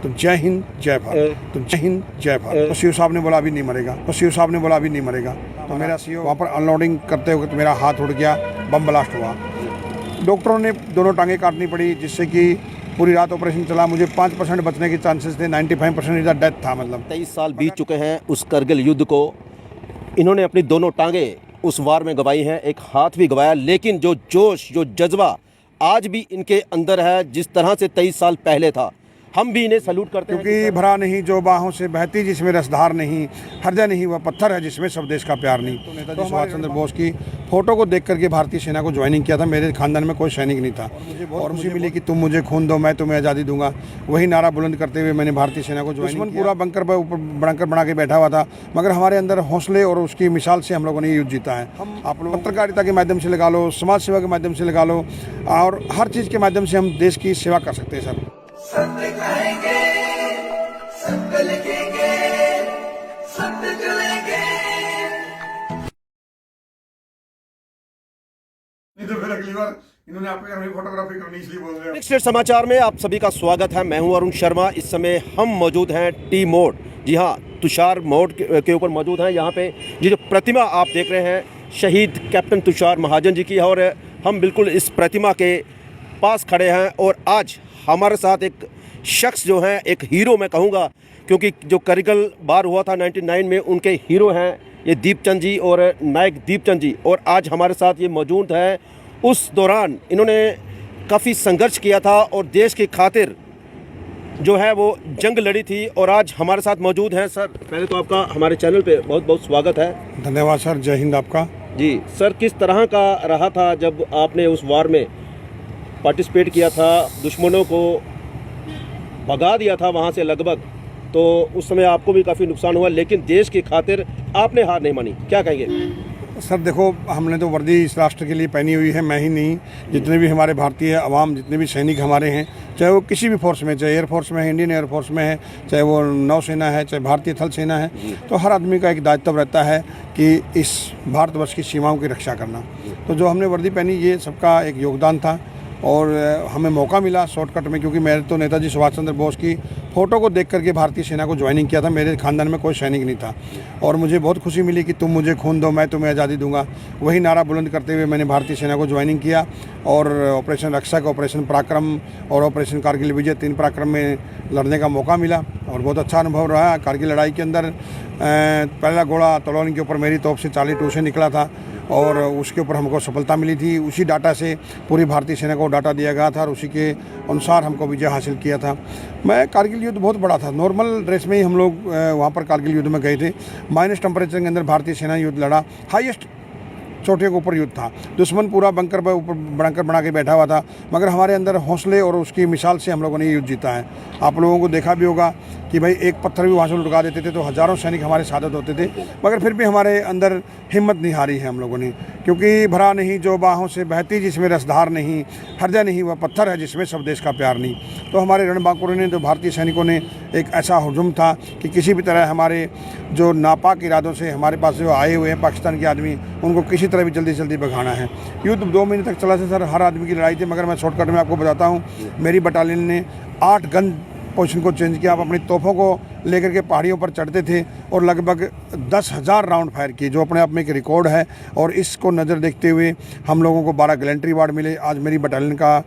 तो जय हिंद जय भारत, तो जय हिंद जय भारत। तो सीओ साहब ने बोला अभी नहीं मरेगा, तो सीओ साहब ने बोला अभी नहीं मरेगा। तो मेरा सीओ वहाँ पर अनलोडिंग करते वक्त मेरा हाथ उड़ गया, बम ब्लास्ट हुआ। डॉक्टरों ने दोनों टांगें काटनी पड़ी, जिससे कि पूरी रात ऑपरेशन चला। मुझे 5% बचने के चांसेस थे, 95% इधर डेथ था। मतलब 23 साल बीत चुके हैं उस करगिल युद्ध को। इन्होंने अपनी दोनों टांगें उस वार में गंवाई हैं, एक हाथ भी गंवाया, लेकिन जो जोश, जो जज्बा आज भी इनके अंदर है, जिस तरह से 23 साल पहले था, हम भी इन्हें सैल्यूट करते हैं। क्योंकि भरा नहीं जो बाहों से बहती, जिसमें रसधार नहीं, हृदय नहीं वह पत्थर है जिसमें सब देश का प्यार नहीं। तो नेताजी सुभाष चंद्र बोस की फोटो को देख करके भारतीय सेना को ज्वाइनिंग किया था। मेरे खानदान में कोई सैनिक नहीं था और मुझे मिली कि तुम मुझे खून दो, मैं तुम्हें आज़ादी दूंगा। वही नारा बुलंद करते हुए मैंने भारतीय सेना को ज्वाइन किया। पूरा बंकर पर ऊपर बंकर बना के बैठा हुआ था, मगर हमारे अंदर हौसले और उसकी मिसाल से हम लोगों ने ये युद्ध जीता है। हम आप लोग पत्रकारिता के माध्यम से लगा लो, समाज सेवा के माध्यम से लगा लो, और हर चीज़ के माध्यम से हम देश की सेवा कर सकते हैं। सर सत्य कहेंगे, सत्य लिखेंगे, सत्य चलेंगे। नहीं तो फिर अगली बार इन्होंने आपके घर में फोटोग्राफी करनी, इसलिए बोल रहे हैं। नेक्स्ट स्टेट समाचार में आप सभी का स्वागत है। मैं हूं अरुण शर्मा। इस समय हम मौजूद हैं टी मोड़। जी हां, तुषार मोड़ के ऊपर मौजूद हैं। यहाँ पे ये जो प्रतिमा आप देख रहे हैं शहीद कैप्टन तुषार महाजन जी की, और हम बिल्कुल इस प्रतिमा के पास खड़े हैं। और आज हमारे साथ एक शख्स जो है, एक हीरो मैं कहूँगा, क्योंकि जो करगिल वार हुआ था 99 में, उनके हीरो हैं ये दीपचंद जी और नायक दीपचंद जी। और आज हमारे साथ ये मौजूद हैं। उस दौरान इन्होंने काफ़ी संघर्ष किया था और देश की खातिर जो है वो जंग लड़ी थी, और आज हमारे साथ मौजूद हैं। सर, पहले तो आपका हमारे चैनल पे बहुत बहुत स्वागत है। धन्यवाद सर, जय हिंद आपका। जी सर, किस तरह का रहा था जब आपने उस वार में पार्टिसिपेट किया था, दुश्मनों को भगा दिया था वहाँ से लगभग, तो उस समय आपको भी काफ़ी नुकसान हुआ, लेकिन देश की खातिर आपने हार नहीं मानी, क्या कहेंगे? सर देखो, हमने तो वर्दी इस राष्ट्र के लिए पहनी हुई है। मैं ही नहीं, जितने भी हमारे भारतीय अवाम, जितने भी सैनिक हमारे हैं, चाहे वो किसी भी फोर्स में, चाहे एयरफोर्स में है, इंडियन एयरफोर्स में है, चाहे वो नौसेना है, चाहे भारतीय थल सेना है, तो हर आदमी का एक दायित्व रहता है कि इस भारतवर्ष की सीमाओं की रक्षा करना। तो जो हमने वर्दी पहनी, ये सबका एक योगदान था और हमें मौका मिला शॉर्टकट में, क्योंकि मैंने तो नेताजी सुभाष चंद्र बोस की फ़ोटो को देख करके भारतीय सेना को ज्वाइनिंग किया था। मेरे खानदान में कोई सैनिक नहीं था और मुझे बहुत खुशी मिली कि तुम मुझे खून दो, मैं तुम्हें आज़ादी दूंगा। वही नारा बुलंद करते हुए मैंने भारतीय सेना को ज्वाइनिंग किया और ऑपरेशन रक्षक, ऑपरेशन पराक्रम और ऑपरेशन कारगिल विजय, 3 पराक्रम में लड़ने का मौका मिला और बहुत अच्छा अनुभव रहा। कारगिल लड़ाई के अंदर पहला गोला तलोन के ऊपर मेरी तोप से 42 से निकला था और उसके ऊपर हमको सफलता मिली थी। उसी डाटा से पूरी भारतीय सेना को डाटा दिया गया था और उसी के अनुसार हमको विजय हासिल किया था। मैं कारगिल युद्ध बहुत बड़ा था, नॉर्मल ड्रेस में ही हम लोग वहाँ पर कारगिल युद्ध में गए थे। माइनस टेम्परेचर के अंदर भारतीय सेना युद्ध लड़ा, हाईएस्ट चोटियों के ऊपर युद्ध था। दुश्मन पूरा बंकर पर ऊपर बंकर बना के बैठा हुआ था, मगर हमारे अंदर हौसले और उसकी मिसाल से हम लोगों ने ये युद्ध जीता है। आप लोगों को देखा भी होगा कि भाई एक पत्थर भी वहाँ से लुढ़का देते थे तो हज़ारों सैनिक हमारे शहादत होते थे, मगर फिर भी हमारे अंदर हिम्मत नहीं हारी है हम लोगों ने। क्योंकि भरा नहीं जो बाहों से बहती, जिसमें रसधार नहीं, हृदय नहीं वह पत्थर है जिसमें सब देश का प्यार नहीं। तो हमारे रणबांकुरों ने, जो भारतीय सैनिकों ने, एक ऐसा हुजूम था कि किसी भी तरह हमारे जो नापाक इरादों से हमारे पास जो आए हुए हैं पाकिस्तान के आदमी, उनको किसी तरह भी जल्दी से जल्दी भगाना है। युद्ध 2 महीने तक चला था सर, हर आदमी की लड़ाई थी, मगर मैं शॉर्टकट में आपको बताता हूँ। मेरी बटालियन ने 8 गन पोजीशन को चेंज किया। आप अपनी तोपों को लेकर के पहाड़ियों पर चढ़ते थे और लगभग 10,000 राउंड फायर किए, जो अपने आप में एक रिकॉर्ड है। और इसको नज़र देखते हुए हम लोगों को 12 गैलेंट्री अवार्ड मिले। आज मेरी बटालियन का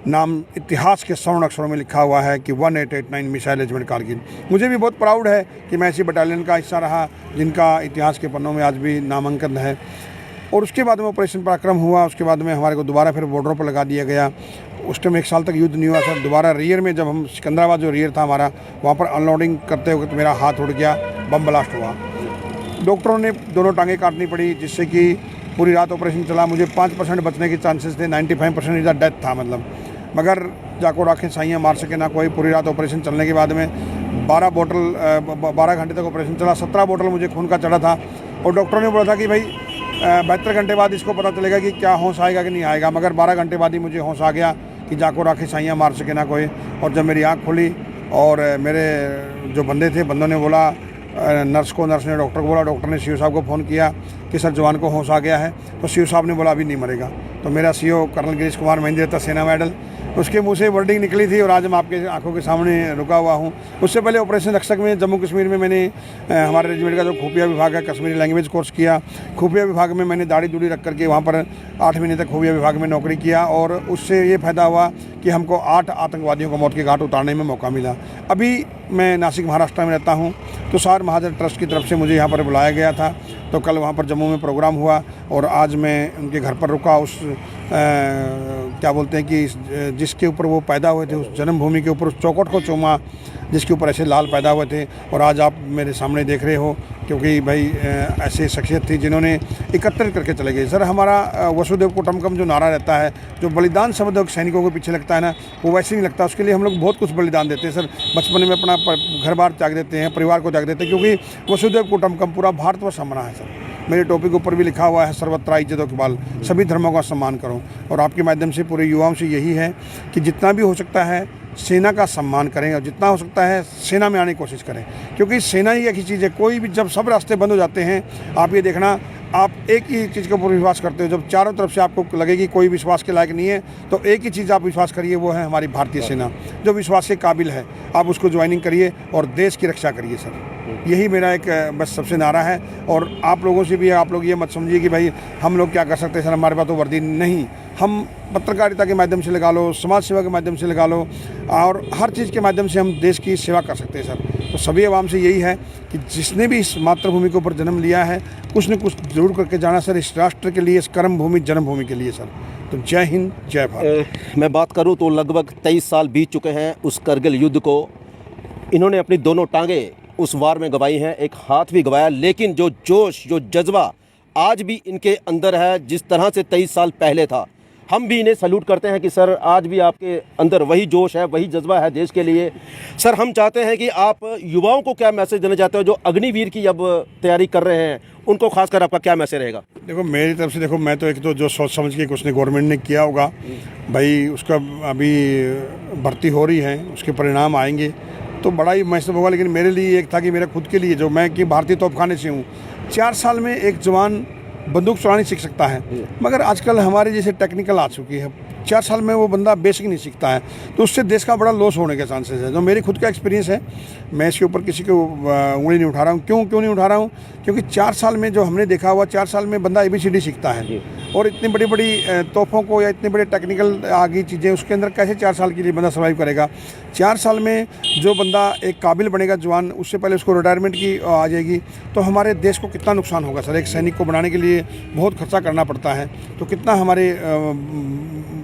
नाम इतिहास के स्वर्ण अक्षरों में लिखा हुआ है कि 1889 मिसाइल रेजिमेंट कारगिल। मुझे भी बहुत प्राउड है कि मैं ऐसी बटालियन का हिस्सा रहा जिनका इतिहास के पन्नों में आज भी नामांकन है। और उसके बाद में ऑपरेशन पराक्रम हुआ, उसके बाद में हमारे को दोबारा फिर बॉर्डरों पर लगा दिया गया। उस टाइम 1 साल तक युद्ध नहीं हुआ सर। दोबारा रियर में, जब हम सिकंदराबाद जो रियर था हमारा, वहाँ पर अनलोडिंग करते वक्त मेरा हाथ उड़ गया, बम ब्लास्ट हुआ। डॉक्टरों ने दोनों टांगें काटनी पड़ी, जिससे कि पूरी रात ऑपरेशन चला। मुझे 5% बचने के चांसेस थे, 95% इधर डेथ था। मतलब मगर जाको राखें साइयाँ मार सके ना कोई। पूरी रात ऑपरेशन चलने के बाद में 12 घंटे तक ऑपरेशन चला। 17 बोतल मुझे खून का चढ़ा था और डॉक्टरों ने बोला था कि भाई 72 घंटे बाद इसको पता चलेगा कि क्या होश आएगा कि नहीं आएगा। मगर 12 घंटे बाद ही मुझे होश आ गया कि जाको राखें साइयाँ मार सके ना कोई। और जब मेरी आँख खुली और मेरे जो बंदे थे, बंदों ने बोला नर्स ने डॉक्टर को बोला, डॉक्टर ने सीओ साहब को फ़ोन किया कि सर जवान को होश आ गया है। तो सीओ साहब ने बोला अभी नहीं मरेगा। तो मेरा सीओ कर्नल गिरीश कुमार महेंद्र सेना मेडल उसके मुंह से वर्डिंग निकली थी और आज मैं आपके आंखों के सामने रुका हुआ हूँ। उससे पहले ऑपरेशन रक्षक में जम्मू कश्मीर में मैंने हमारे रेजिमेंट का जो खुफिया विभाग है कश्मीरी लैंग्वेज कोर्स किया। खुफिया विभाग में मैंने दाढ़ी दूढ़ी रख करके वहाँ पर 8 महीने तक खुफिया विभाग में नौकरी किया और उससे ये फ़ायदा हुआ कि हमको 8 आतंकवादियों को मौत के घाट उतारने में मौका मिला। अभी मैं नासिक महाराष्ट्र में रहता हूँ। तुषार महाजन ट्रस्ट की तरफ से मुझे यहाँ पर बुलाया गया था, तो कल वहाँ पर जम्मू में प्रोग्राम हुआ और आज मैं उनके घर पर रुका। उस क्या बोलते हैं कि जिसके ऊपर वो पैदा हुए थे, उस जन्मभूमि के ऊपर उस चौखट को चूमा जिसके ऊपर ऐसे लाल पैदा हुए थे, और आज आप मेरे सामने देख रहे हो क्योंकि भाई ऐसे शख्सियत थी जिन्होंने एकत्रित करके चले गए। सर हमारा वसुदेव कुटुम्बकम जो नारा रहता है, जो बलिदान शब्द सैनिकों के पीछे लगता है ना, वो वैसे नहीं लगता। उसके लिए हम लोग बहुत कुछ बलिदान देते हैं सर। बचपन में अपना घर बार त्याग देते हैं, परिवार को त्याग देते हैं, क्योंकि वसुदेव कुटुम्बकम पूरा भारतवर्ष हमारा है सर। मेरे टोपी के ऊपर भी लिखा हुआ है सर्वत्र इज्जत इकबाल, सभी धर्मों का सम्मान करो। और आपके माध्यम से पूरे युवाओं से यही है कि जितना भी हो सकता है सेना का सम्मान करें और जितना हो सकता है सेना में आने की कोशिश करें, क्योंकि सेना ही एक ही चीज़ है। कोई भी जब सब रास्ते बंद हो जाते हैं, आप ये देखना, आप एक ही चीज़ के ऊपर विश्वास करते हो। जब चारों तरफ से आपको लगेगी कोई विश्वास के लायक नहीं है, तो एक ही चीज़ आप विश्वास करिए, वो है हमारी भारतीय सेना, जो विश्वास के काबिल है। आप उसको ज्वाइनिंग करिए और देश की रक्षा करिए सर। यही मेरा एक बस सबसे नारा है। और आप लोगों से भी, आप लोग ये मत समझिए कि भाई हम लोग क्या कर सकते हैं सर, हमारे पास तो वर्दी नहीं। हम पत्रकारिता के माध्यम से लगा लो, समाज सेवा के माध्यम से लगा लो, और हर चीज़ के माध्यम से हम देश की सेवा कर सकते हैं सर। तो सभी आवाम से यही है कि जिसने भी इस मातृभूमि के ऊपर जन्म लिया है, कुछ न कुछ जरूर करके जाना सर, इस राष्ट्र के लिए, इस कर्म भूमि जन्मभूमि के लिए सर। तो जय हिंद, जय भारत। मैं बात करूं तो लगभग 23 साल बीत चुके हैं उस करगिल युद्ध को। इन्होंने अपनी दोनों टांगें उस वार में गंवाई हैं, एक हाथ भी गंवाया, लेकिन जो जोश, जो जज्बा आज भी इनके अंदर है, जिस तरह से 23 साल पहले था, हम भी इन्हें सैल्यूट करते हैं कि सर आज भी आपके अंदर वही जोश है, वही जज्बा है देश के लिए। सर हम चाहते हैं कि आप युवाओं को क्या मैसेज देना चाहते हो जो अग्निवीर की अब तैयारी कर रहे हैं, उनको खासकर आपका क्या मैसेज रहेगा? देखो मेरी तरफ से, देखो मैं तो एक तो जो सोच समझ के उसने गवर्नमेंट ने किया होगा भाई, उसका अभी भर्ती हो रही है, उसके परिणाम आएंगे तो बड़ा ही महसूस होगा। लेकिन मेरे लिए एक था कि मेरा खुद के लिए, जो मैं कि भारतीय तोपखाने से हूँ, 4 साल में एक जवान बंदूक चलानी सीख सकता है, मगर आजकल हमारे जैसे टेक्निकल आ चुकी है, 4 साल में वो बंदा बेसिक नहीं सीखता है, तो उससे देश का बड़ा लॉस होने के चांसेस है। जो मेरी खुद का एक्सपीरियंस है, मैं इसके ऊपर किसी को उंगली नहीं उठा रहा हूँ। क्यों नहीं उठा रहा हूँ? क्योंकि 4 साल में जो हमने देखा हुआ, 4 साल में बंदा ABCD सीखता है, और इतनी बड़ी बड़ी तोपों को या इतने बड़े टेक्निकल आगे चीज़ें उसके अंदर कैसे 4 साल के लिए बंदा सर्वाइव करेगा? 4 साल में जो बंदा एक काबिल बनेगा जवान, उससे पहले उसको रिटायरमेंट की आ जाएगी, तो हमारे देश को कितना नुकसान होगा सर। एक सैनिक को बनाने के लिए बहुत खर्चा करना पड़ता है, तो कितना हमारे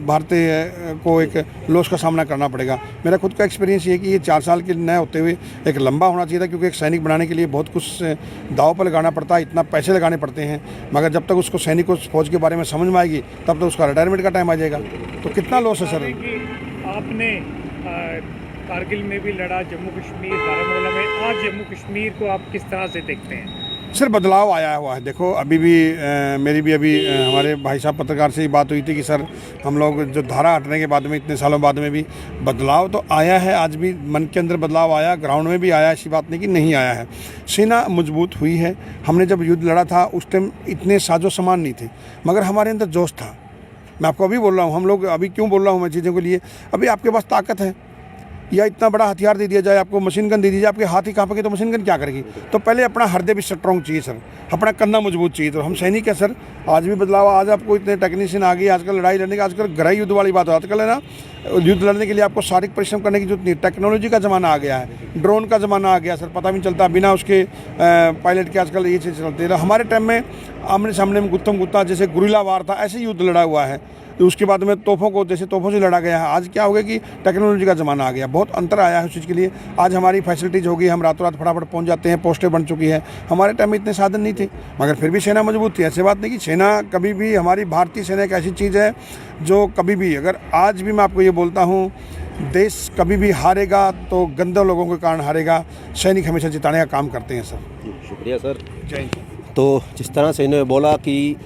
भारतीय को एक लॉस का सामना करना पड़ेगा। मेरा खुद का एक्सपीरियंस ये है कि ये 4 साल के न होते हुए एक लंबा होना चाहिए था, क्योंकि एक सैनिक बनाने के लिए बहुत कुछ दाव पर लगाना पड़ता है, इतना पैसे लगाने पड़ते हैं, मगर जब तक उसको सैनिक को फौज के बारे में समझ में आएगी तब तक उसका रिटायरमेंट का टाइम आ जाएगा। तो कितना लॉस है सर। आपने कारगिल में भी लड़ा, जम्मू कश्मीर, बारामूला में, आज जम्मू कश्मीर को आप किस तरह से देखते हैं? सर बदलाव आया हुआ है। देखो अभी भी मेरी भी अभी हमारे भाई साहब पत्रकार से ही बात हुई थी कि सर हम लोग जो धारा हटने के बाद में, इतने सालों बाद में भी बदलाव तो आया है। आज भी मन के अंदर बदलाव आया, ग्राउंड में भी आया, ऐसी बात नहीं कि नहीं आया है। सेना मजबूत हुई है। हमने जब युद्ध लड़ा था उस टाइम इतने साजो सामान नहीं थे, मगर हमारे अंदर जोश था। मैं आपको अभी बोल रहा हूँ, हम लोग अभी क्यों बोल रहा हूँ मैं चीज़ों के लिए, अभी आपके पास ताकत है, या इतना बड़ा हथियार दे दिया जाए, आपको मशीन गन दे दी जाए, आपके हाथ ही कांपेंगे तो मशीन गन क्या करेगी? तो पहले अपना हृदय भी स्ट्रॉन्ग चाहिए सर, अपना कंधा मजबूत चाहिए। तो हम सैनिक है सर, आज भी बदलाव, आज आपको इतने टेक्नीशियन आ गई, आजकल लड़ाई लड़ने का, आजकल गहराई युद्ध वाली बात हो, आजकल है ना, युद्ध लड़ने के लिए आपको शारीरिक परिश्रम करने की जरूरत नहीं। टेक्नोलॉजी का ज़माना आ गया है, ड्रोन का ज़माना आ गया सर, पता भी नहीं चलता बिना उसके पायलट के आजकल ये चीज़ चलती है। हमारे टाइम में आमने सामने में गुत्थम गुत्ता जैसे गुरिल्ला वार था, ऐसे युद्ध लड़ा हुआ है। तो उसके बाद में तोपों को, जैसे तोपों से लड़ा गया है। आज क्या हो गया कि टेक्नोलॉजी का ज़माना आ गया, बहुत अंतर आया है उस चीज़ के लिए। आज हमारी फैसिलिटीज़ होगी, हम रातों रात फटाफट पहुंच जाते हैं, पोस्टें बन चुकी है। हमारे टाइम में इतने साधन नहीं थे, मगर फिर भी सेना मजबूत थी। ऐसी बात नहीं कि सेना कभी भी, हमारी भारतीय सेना एक ऐसी चीज़ है जो कभी भी, अगर आज भी मैं आपको ये बोलता हूँ, देश कभी भी हारेगा तो गंदे लोगों के कारण हारेगा। सैनिक हमेशा जिताने का काम करते हैं सर। शुक्रिया सर। जय हिंद। तो जिस तरह से इन्होंने बोला कि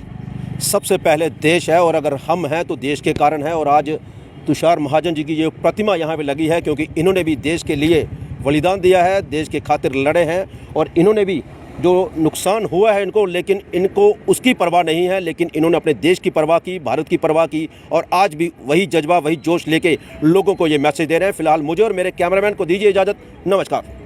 सबसे पहले देश है, और अगर हम हैं तो देश के कारण है। और आज तुषार महाजन जी की ये प्रतिमा यहाँ पे लगी है, क्योंकि इन्होंने भी देश के लिए बलिदान दिया है, देश के खातिर लड़े हैं, और इन्होंने भी जो नुकसान हुआ है इनको, लेकिन इनको उसकी परवाह नहीं है, लेकिन इन्होंने अपने देश की परवाह की, भारत की परवाह की, और आज भी वही जज्बा, वही जोश लेके लोगों को ये मैसेज दे रहे हैं। फिलहाल मुझे और मेरे कैमरामैन को दीजिए इजाज़त। नमस्कार।